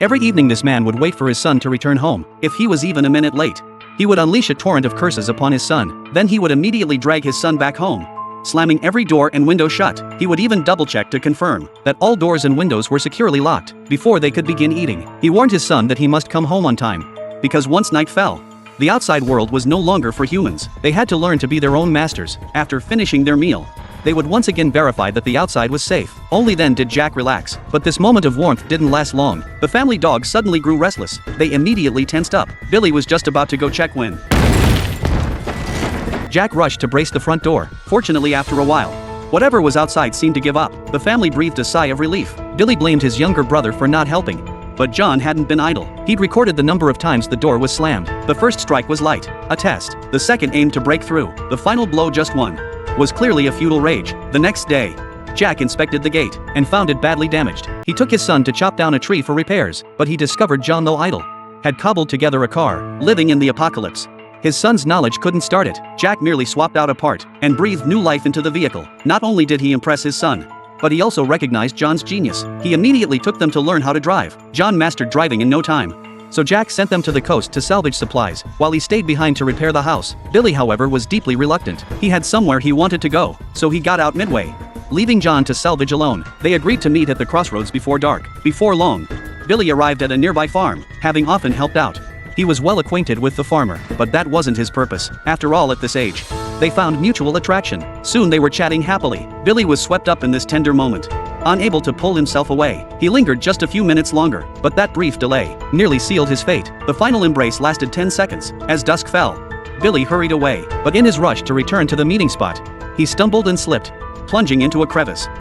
Every evening this man would wait for his son to return home. If he was even a minute late, he would unleash a torrent of curses upon his son. Then he would immediately drag his son back home, slamming every door and window shut. He would even double-check to confirm that all doors and windows were securely locked before they could begin eating. He warned his son that he must come home on time, because once night fell, the outside world was no longer for humans. They had to learn to be their own masters. After finishing their meal, they would once again verify that the outside was safe. Only then did Jack relax. But this moment of warmth didn't last long. The family dog suddenly grew restless. They immediately tensed up. Billy was just about to go check when Jack rushed to brace the front door. Fortunately, after a while, whatever was outside seemed to give up. The family breathed a sigh of relief. Billy blamed his younger brother for not helping, but John hadn't been idle. He'd recorded the number of times the door was slammed. The first strike was light, a test. The second aimed to break through. The final blow, just one, was clearly a futile rage. The next day, Jack inspected the gate and found it badly damaged. He took his son to chop down a tree for repairs, but he discovered John, though idle, had cobbled together a car. Living in the apocalypse, his son's knowledge couldn't start it. Jack merely swapped out a part and breathed new life into the vehicle. Not only did he impress his son, but he also recognized John's genius. He immediately took them to learn how to drive. John mastered driving in no time, so Jack sent them to the coast to salvage supplies, while he stayed behind to repair the house. Billy, however, was deeply reluctant. He had somewhere he wanted to go, so he got out midway, leaving John to salvage alone. They agreed to meet at the crossroads before dark. Before long, Billy arrived at a nearby farm, having often helped out. He was well acquainted with the farmer, but that wasn't his purpose. After all, at this age, they found mutual attraction. Soon they were chatting happily. Billy was swept up in this tender moment. Unable to pull himself away, he lingered just a few minutes longer, but that brief delay nearly sealed his fate. The final embrace lasted 10 seconds. As dusk fell, Billy hurried away, but in his rush to return to the meeting spot, he stumbled and slipped, plunging into a crevice.